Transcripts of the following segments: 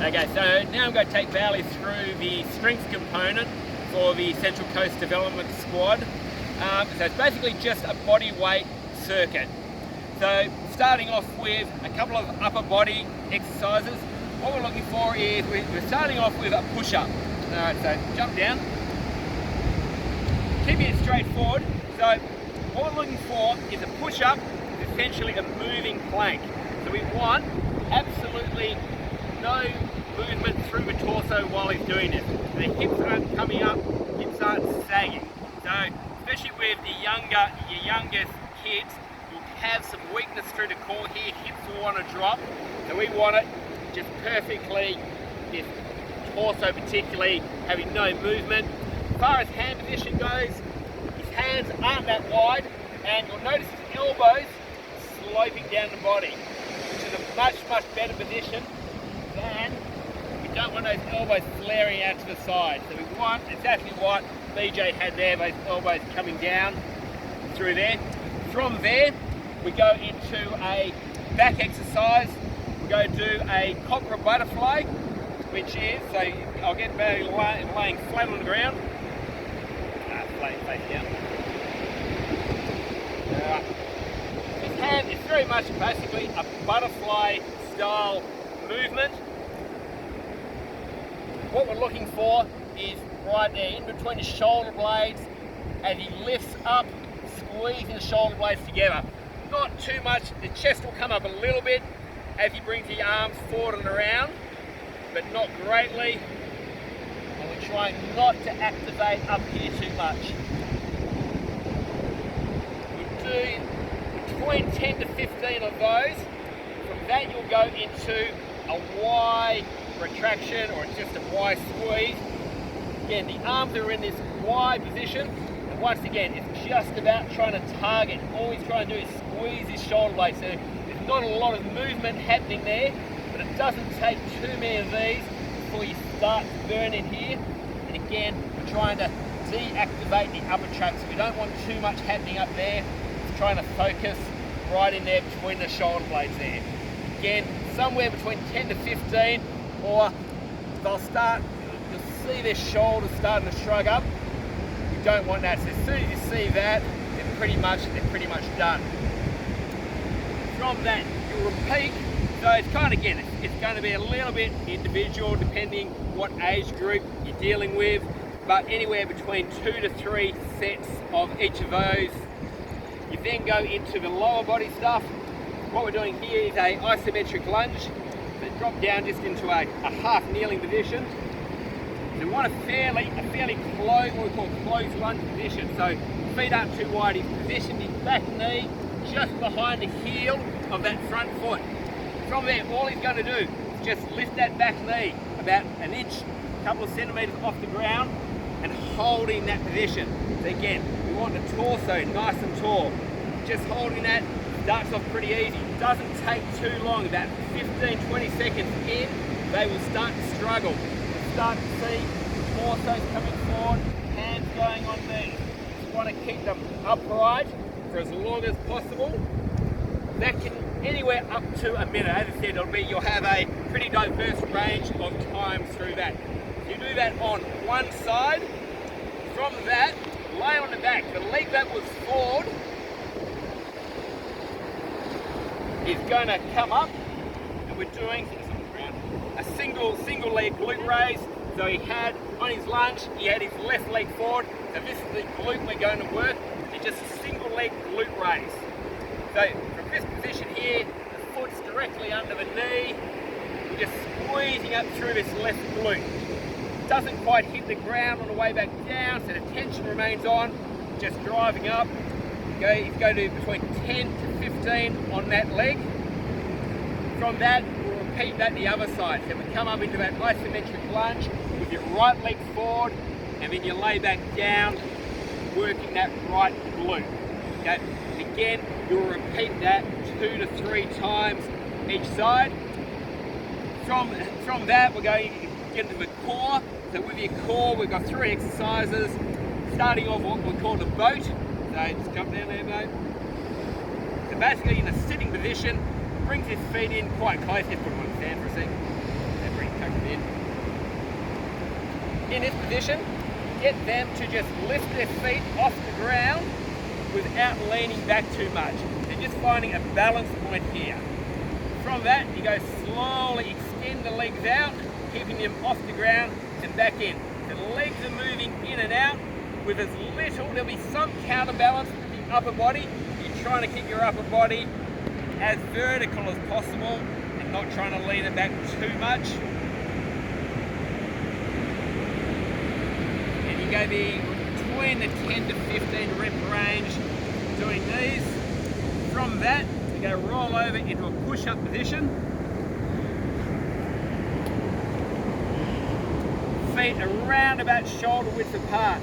Okay, so now I'm going to take Bailey through the strength component for the Central Coast Development Squad. So it's basically just a body weight circuit. So starting off with a couple of upper body exercises. What we're looking for is we're starting off with a push-up. Alright, so jump down. Keeping it straight forward. So what we're looking for is a push-up, essentially a moving plank. So we want absolutely no movement through the torso while he's doing it. The hips aren't coming up, hips aren't sagging. So especially with your youngest kids, you'll have some weakness through the core here, hips will want to drop. So we want it just perfectly, this torso particularly having no movement. As far as hand position goes, his hands aren't that wide, and you'll notice his elbows sloping down the body, which is a much better position than, we don't want those elbows flaring out to the side. So we want exactly what BJ had there, those elbows coming down through there. From there, we go into a back exercise. We're going to do a cobra butterfly, which is, so I'll get Bailey laying flat on the ground. Face down. His hand is very much basically a butterfly style movement. What we're looking for is right there in between the shoulder blades, as he lifts up, squeezing the shoulder blades together. Not too much, the chest will come up a little bit as he brings the arms forward and around, but not greatly. And we're trying not to activate up here too much. We do between 10 to 15 of those. From that you'll go into a Y retraction, or just a Y squeeze. Again, the arms are in this Y position, and once again, it's just about trying to target. All he's trying to do is squeeze his shoulder blades. So there's not a lot of movement happening there, but it doesn't take too many of these before you start to burn in here. And again, we're trying to deactivate the upper tracts. We don't want too much happening up there. It's trying to focus right in there between the shoulder blades there. Again, somewhere between 10 to 15, or they'll start, you'll see their shoulders starting to shrug up. You don't want that. So as soon as you see that, they're pretty much done. From that, you'll repeat. So it's kind of, again, it's going to be a little bit individual depending what age group you're dealing with, but anywhere between 2 to 3 sets of each of those. You then go into the lower body stuff. What we're doing here is a isometric lunge. So drop down just into a half kneeling position. So we want a fairly close, what we call closed lunge position. So feet aren't too wide. He's positioned his back knee just behind the heel of that front foot. From there, all he's going to do is just lift that back knee about an inch, a couple of centimeters off the ground, and holding that position. So again, we want the torso nice and tall. Just holding that starts off pretty easy. Doesn't take too long. About 15-20 seconds in, they will start to struggle. You'll start to see the torsos coming forward, hands going on these. You want to keep them upright for as long as possible. That can anywhere up to a minute. As I said, you'll have a pretty diverse range of times through that. You do that on one side. From that, lay on the back. The leg that was forward is going to come up, and we're doing a single leg glute raise. So he had on his lunge, he had his left leg forward. So this is the glute we're going to work. It's just a single leg glute raise. So from this position here, the foot's directly under the knee. We're just squeezing up through this left glute. Doesn't quite hit the ground on the way back down, so the tension remains on. Just driving up. He's going to do between 10 to 15 on that leg. From that, we'll repeat that the other side. So we come up into that isometric lunge with your right leg forward, and then you lay back down, working that right glute. Okay. Again, you'll repeat that 2 to 3 times each side. From that, we're going to get into the core. So with your core, we've got 3 exercises, starting off what we call the boat. So just jump down there, boat. So basically in a sitting position, brings his feet in quite close. Let's put him on the stand for a second. in this position, get them to just lift their feet off the ground without leaning back too much. They're just finding a balance point here. From that, you go slowly extend the legs out, keeping them off the ground and back in. The legs are moving in and out with as little, there'll be some counterbalance with the upper body. You're trying to keep your upper body as vertical as possible and not trying to lean it back too much. And you go between the 10 to 15 rep range doing these. From that, you go roll over into a push-up position. Feet around about shoulder width apart.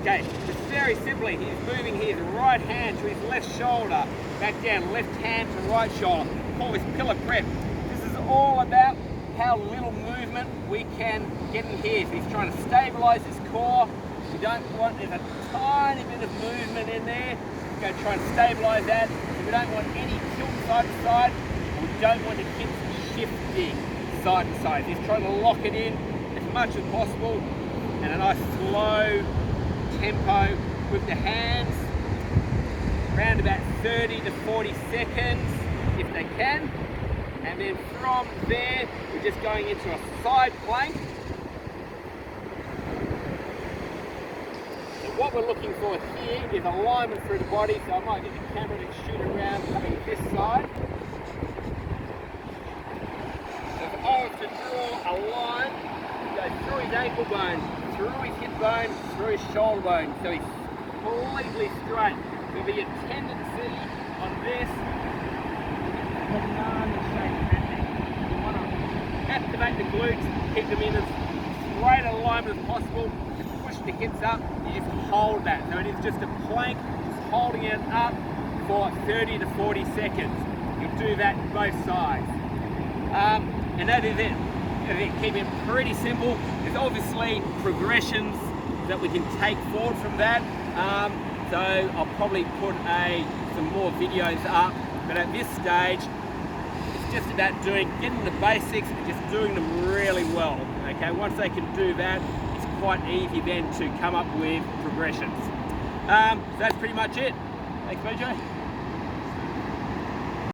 Okay, just very simply, he's moving his right hand to his left shoulder, back down, left hand to right shoulder. Call this pillar prep. This is all about how little movement we can get in here. So he's trying to stabilize his core. We don't want, there's a tiny bit of movement in there. We're going to try and stabilize that. We don't want any tilt side to side. We don't want the hips shifting side to side. He's trying to lock it in as much as possible, and a nice slow tempo with the hands, around about 30 to 40 seconds if they can. And then from there, we're just going into a side plank. So what we're looking for here is alignment through the body. So I might get the camera to shoot around coming this side. So if I was to draw a line, go through his ankle bone, through his hip bone, through his shoulder bone, so he's completely straight. There'll be a tendency on this banana shape happening. You want to activate the glutes, keep them in as straight alignment as possible, and push the hips up. You just hold that. So it is just a plank, just holding it up for 30 to 40 seconds. You'll do that both sides. And that is it. Keep it pretty simple. There's obviously progressions that we can take forward from that. So I'll probably put some more videos up, but at this stage, it's just about getting the basics and just doing them really well. Okay, once they can do that, it's quite easy then to come up with progressions. So that's pretty much it. Thanks, BJ.